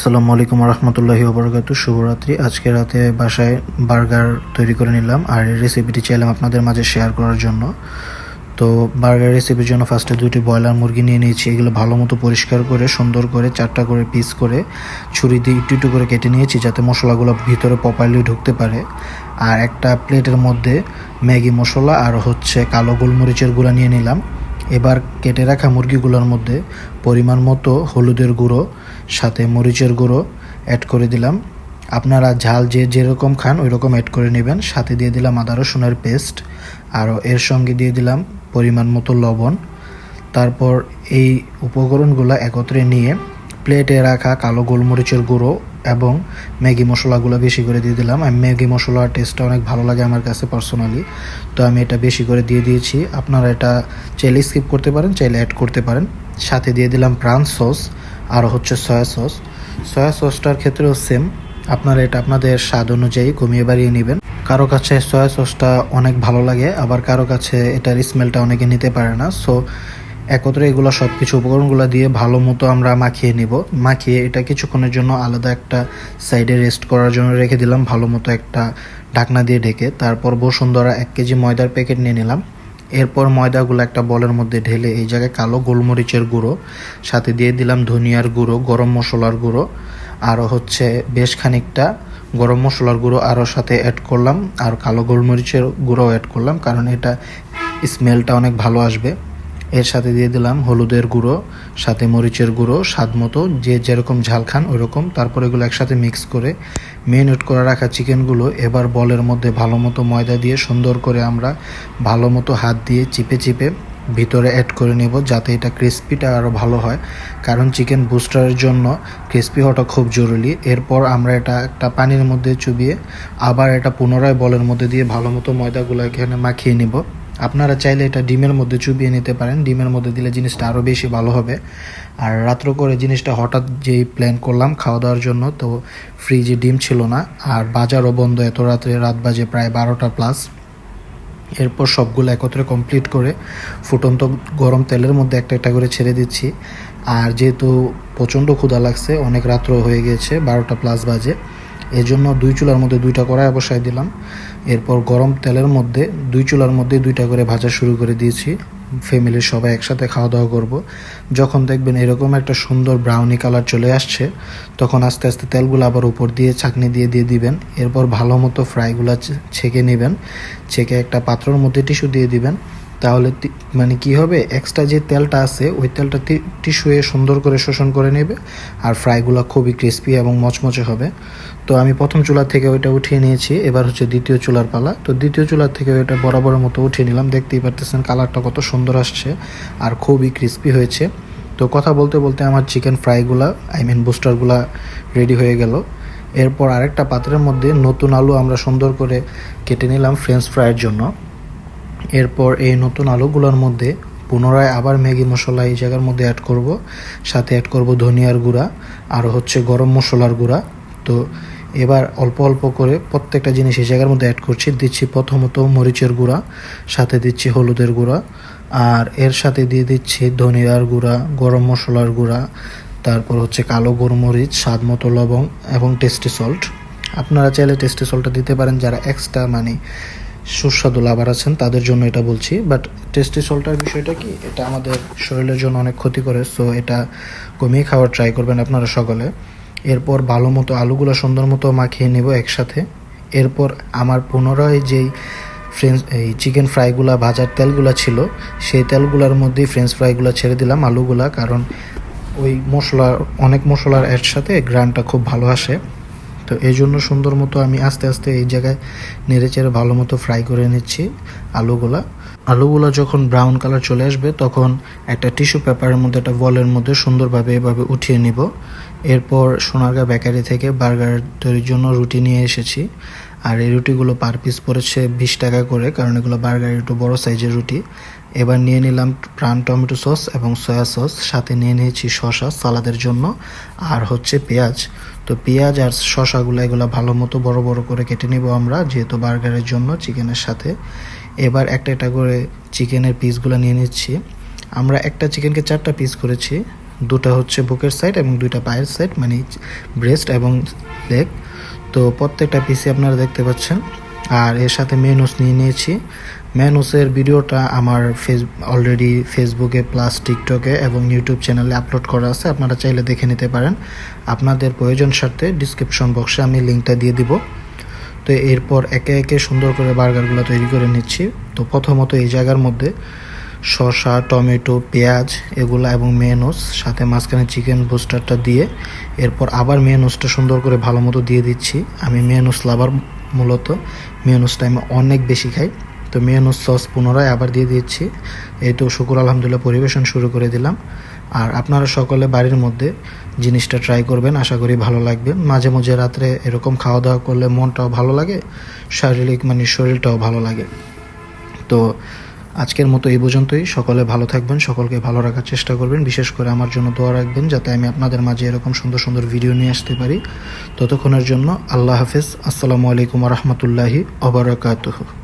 আসসালামু আলাইকুম রহমতুল্লাহি ওবরাকাতুহু। শুভরাত্রি। আজকে রাতে বাসায় বার্গার তৈরি করে নিলাম, আর এই রেসিপিটি চাইলাম আপনাদের মাঝে শেয়ার করার জন্য। তো বার্গার রেসিপির জন্য ফার্স্টে 2টি ব্রয়লার মুরগি নিয়ে নিয়েছি। এগুলো ভালো মতো পরিষ্কার করে সুন্দর করে 4টা করে পিস করে ছুরি দিয়ে একটু একটু করে কেটে নিয়েছি, যাতে মশলাগুলো ভিতরে প্রপারলি ঢুকতে পারে। আর একটা প্লেটের মধ্যে ম্যাগি মশলা আর কালো গোলমরিচের গুঁড়া নিয়ে নিলাম। এবার কেটে রাখা মুরগিগুলোর মধ্যে পরিমাণ মতো হলুদের গুঁড়ো সাথে মরিচের গুঁড়ো অ্যাড করে দিলাম। আপনারা ঝাল যেরকম খান ওই রকম অ্যাড করে নেবেন। সাথে দিয়ে দিলাম আদা রসুনের পেস্ট, আরও এর সঙ্গে দিয়ে দিলাম পরিমাণ মতো লবণ। তারপর এই উপকরণগুলো একত্রে নিয়ে প্লেটে রাখা কালো গোলমরিচের গুঁড়ো এবং ম্যাগি মশলাগুলো বেশি করে দিয়ে দিলাম। আমি ম্যাগি মশলার টেস্টটা অনেক ভালো লাগে আমার কাছে পার্সোনালি, তো আমি এটা বেশি করে দিয়ে দিয়েছি। আপনারা এটা চাইলে স্কিপ করতে পারেন, চাইলে অ্যাড করতে পারেন। সাথে দিয়ে দিলাম প্রাণ সস আর সয়া সস। সয়া সসটার ক্ষেত্রেও সেম, আপনারা এটা আপনাদের স্বাদ অনুযায়ী কমিয়ে বাড়িয়ে নেবেন। কারো কাছে সয়া সসটা অনেক ভালো লাগে, আবার কারো কাছে এটার স্মেলটা অনেকে নিতে পারে না। সো একত্রে এগুলো সব কিছু উপকরণগুলো দিয়ে ভালো মতো আমরা মাখিয়ে নিব। মাখিয়ে এটা কিছুক্ষণের জন্য আলাদা একটা সাইডে রেস্ট করার জন্য রেখে দিলাম, ভালো মতো একটা ঢাকনা দিয়ে ঢেকে। তারপর বসুন্ধরা 1 কেজি ময়দার প্যাকেট নিয়ে নিলাম। এরপর ময়দাগুলো একটা বলের মধ্যে ঢেলে এই জায়গায় কালো গোলমরিচের গুঁড়ো, সাথে দিয়ে দিলাম ধনিয়ার গুঁড়ো, গরম মশলার গুঁড়ো, আরও বেশ খানিকটা গরম মশলার গুঁড়ো আরও সাথে অ্যাড করলাম, আর কালো গোলমরিচের গুঁড়োও অ্যাড করলাম, কারণ এটা স্মেলটা অনেক ভালো আসবে। এর সাথে দিয়ে দিলাম হলুদের গুঁড়ো, সাথে মরিচের গুঁড়ো স্বাদ মতো, যে যেরকম ঝাল খান ওইরকম। তারপর এগুলো একসাথে মিক্স করে মেরিনেট করে রাখা চিকেনগুলো এবার বলের মধ্যে ভালো মতো ময়দা দিয়ে সুন্দর করে আমরা ভালো মতো হাত দিয়ে চিপে চিপে ভিতরে অ্যাড করে নেব, যাতে এটা ক্রিস্পিটা আরও ভালো হয়, কারণ চিকেন বুস্টারের জন্য ক্রিস্পি হওয়াটা খুব জরুরি। এরপর আমরা এটা একটা পানির মধ্যে চুবিয়ে আবার এটা পুনরায় বলের মধ্যে দিয়ে ভালো মতো ময়দাগুলো এখানে মাখিয়ে নিব। আপনারা চাইলে এটা ডিমের মধ্যে চুবিয়ে নিতে পারেন, ডিমের মধ্যে দিলে জিনিসটা আরও বেশি ভালো হবে। আর রাত্র করে জিনিসটা হঠাৎ যেই প্ল্যান করলাম খাওয়া দাওয়ার জন্য, তো ফ্রিজে ডিম ছিল না, আর বাজারও বন্ধ, এত রাত্রে, রাত বাজে প্রায় 12টা প্লাস। এরপর সবগুলো একত্রে কমপ্লিট করে ফুটন্ত গরম তেলের মধ্যে একটা একটা করে ছেড়ে দিচ্ছি। আর যেহেতু প্রচণ্ড ক্ষুধা লাগছে, অনেক রাত্র হয়ে গিয়েছে, 12টা প্লাস বাজে, এজন্য 2 চুলার মধ্যে 2টা কড়াই বসাই দিলাম। এরপর গরম তেলের মধ্যে 2 চুলার মধ্যে 2টা করে ভাজা শুরু করে দিয়েছি। ফ্যামিলির সবাই একসাথে খাওয়া দাওয়া করব। যখন দেখবেন এরকম একটা সুন্দর ব্রাউনি কালার চলে আসছে, তখন আস্তে আস্তে তেলগুলো আবার উপর দিয়ে ছাঁকনি দিয়ে দিবেন। এরপর ভালো মতো ফ্রাইগুলো ছেঁকে নেবেন, ছেঁকে একটা পাত্রের মধ্যে টিস্যু দিয়ে দিবেন। তাহলে মানে কি হবে, এক্সট্রা যে তেলটা আছে ওই তেলটা টিস্যুয়ে সুন্দর করে শোষণ করে নেবে, আর ফ্রাইগুলো খুবই ক্রিস্পি এবং মচমচে হবে। তো আমি প্রথম চুলা থেকে ওইটা উঠিয়ে নিয়েছি, এবার দ্বিতীয় চুলার পালা। তো দ্বিতীয় চুলার থেকে ওইটা বরাবর মতো উঠিয়ে নিলাম। দেখতেই পারতেছেন কালারটা কত সুন্দর আসছে আর খুবই ক্রিস্পি হয়েছে। তো কথা বলতে বলতে আমার চিকেন ফ্রাইগুলা বুস্টারগুলা রেডি হয়ে গেল। এরপর আরেকটা পাত্রের মধ্যে নতুন আলু আমরা সুন্দর করে কেটে নিলাম ফ্রেঞ্চ ফ্রাইয়ের জন্য। এরপর এই নতুন আলুগুলোর মধ্যে পুনরায় আবার ম্যাগি মশলা এই জায়গার মধ্যে অ্যাড করব, সাথে অ্যাড করব ধনিয়ার গুঁড়া আর গরম মশলার গুঁড়া। তো এবার অল্প অল্প করে প্রত্যেকটা জিনিস এই জায়গার মধ্যে অ্যাড করছি। দিচ্ছি প্রথমত মরিচের গুঁড়া, সাথে দিচ্ছি হলুদের গুঁড়া, আর এর সাথে দিয়ে দিচ্ছি ধনিয়ার গুঁড়া, গরম মশলার গুঁড়া, তারপর কালো গোলমরিচ, স্বাদ মতো লবণ এবং টেস্টি সল্ট। আপনারা চাইলে টেস্টি সল্টটা দিতে পারেন যারা এক্সট্রা সুস্বাদু লাভার আছেন তাদের জন্য এটা বলছি। বাট টেস্টি সল্টের বিষয়টা কি, এটা আমাদের শরীরের জন্য অনেক ক্ষতি করে, সো এটা কমিয়ে খাওয়ার ট্রাই করবেন আপনারা সকলে। এরপর ভালো মতো আলুগুলো সুন্দর মতো মাখিয়ে নেব একসাথে। এরপর আমার পুনরায় যেই এই চিকেন ফ্রাইগুলা ভাজার তেলগুলো ছিল, সেই তেলগুলোর মধ্যেই ফ্রেঞ্চ ফ্রাইগুলো ছেড়ে দিলাম আলুগুলা, কারণ ওই অনেক মশলার এর সাথে গ্রানটা খুব ভালো আসে। তো এই জন্য সুন্দর মতো আমি আস্তে আস্তে এই জায়গায় নেড়ে চেড়ে ভালো মতো ফ্রাই করে নিচ্ছি আলুগুলা যখন ব্রাউন কালার চলে আসবে, তখন একটা টিস্যু পেপারের মধ্যে, একটা বলের মধ্যে সুন্দরভাবে এভাবে উঠিয়ে নিব। এরপর সোনারগাঁ বেকারি থেকে বার্গার তৈরির জন্য রুটি নিয়ে এসেছি, আর এই রুটিগুলো পার পিস পড়েছে 20 টাকা করে, কারণ এগুলো বার্গারের একটু বড় সাইজের রুটি। এবার নিয়ে নিলাম প্রাণ টমেটো সস এবং সয়া সস, সাথে নিয়ে নিয়েছি শসা সালাদের জন্য, আর পেঁয়াজ। তো পেঁয়াজ আর শসাগুলো এগুলো ভালো মতো বড় বড় করে কেটে নিব আমরা, যেহেতু বার্গারের জন্য চিকেনের সাথে। এবার একটা একটা করে চিকেনের পিসগুলো নিয়ে নিচ্ছি। আমরা একটা চিকেনকে 4টা পিস করেছি, দুটা হচ্ছে বুকের সাইড এবং দুইটা পায়ের সাইড, মানে ব্রেস্ট এবং লেগ। তো প্রত্যেকটা পিসে আপনারা দেখতে পাচ্ছেন। আর এর সাথে মেনুস নিয়ে নিয়েছি। মেনুসের ভিডিওটা আমার অলরেডি ফেসবুকে প্লাস টিকটকে এবং ইউটিউব চ্যানেলে আপলোড করা আছে, আপনারা চাইলে দেখে নিতে পারেন। আপনাদের প্রয়োজন স্বার্থে ডিসক্রিপশন বক্সে আমি লিঙ্কটা দিয়ে দিব। তো এরপর একে একে সুন্দর করে বার্গারগুলো তৈরি করে নিচ্ছি। তো প্রথমত এই জায়গার মধ্যে শসা, টমেটো, পেঁয়াজ এগুলো এবং মেয়োনিজ, সাথে মাঝখানে চিকেন বুস্টারটা দিয়ে এরপর আবার মেয়োনিজটা সুন্দর করে ভালো মতো দিয়ে দিচ্ছি। আমি মেয়োনিজ লাভার, মূলত মেয়োনিজটা আমি অনেক বেশি খাই। তো মেয়োনিজ সস পুনরায় আবার দিয়ে দিচ্ছি। এই তো শুকুর আলহামদুলিল্লাহ পরিবেশন শুরু করে দিলাম। আর আপনারা সকলে বাড়ির মধ্যে জিনিসটা ট্রাই করবেন, আশা করি ভালো লাগবে। মাঝে মাঝে রাত্রে এরকম খাওয়া দাওয়া করলে মনটাও ভালো লাগে, শরীরটাও ভালো লাগে। তো আজকের মতো এই পর্যন্তই। সকলে ভালো থাকবেন, সকলকে ভালো রাখার চেষ্টা করবেন, বিশেষ করে আমার জন্য দোয়া রাখবেন যাতে আমি আপনাদের মাঝে এরকম সুন্দর সুন্দর ভিডিও নিয়ে আসতে পারি। ততক্ষণের জন্য আল্লাহ হাফেজ। আসসালামু আলাইকুম ওয়া রাহমাতুল্লাহি ওয়া বারাকাতুহু।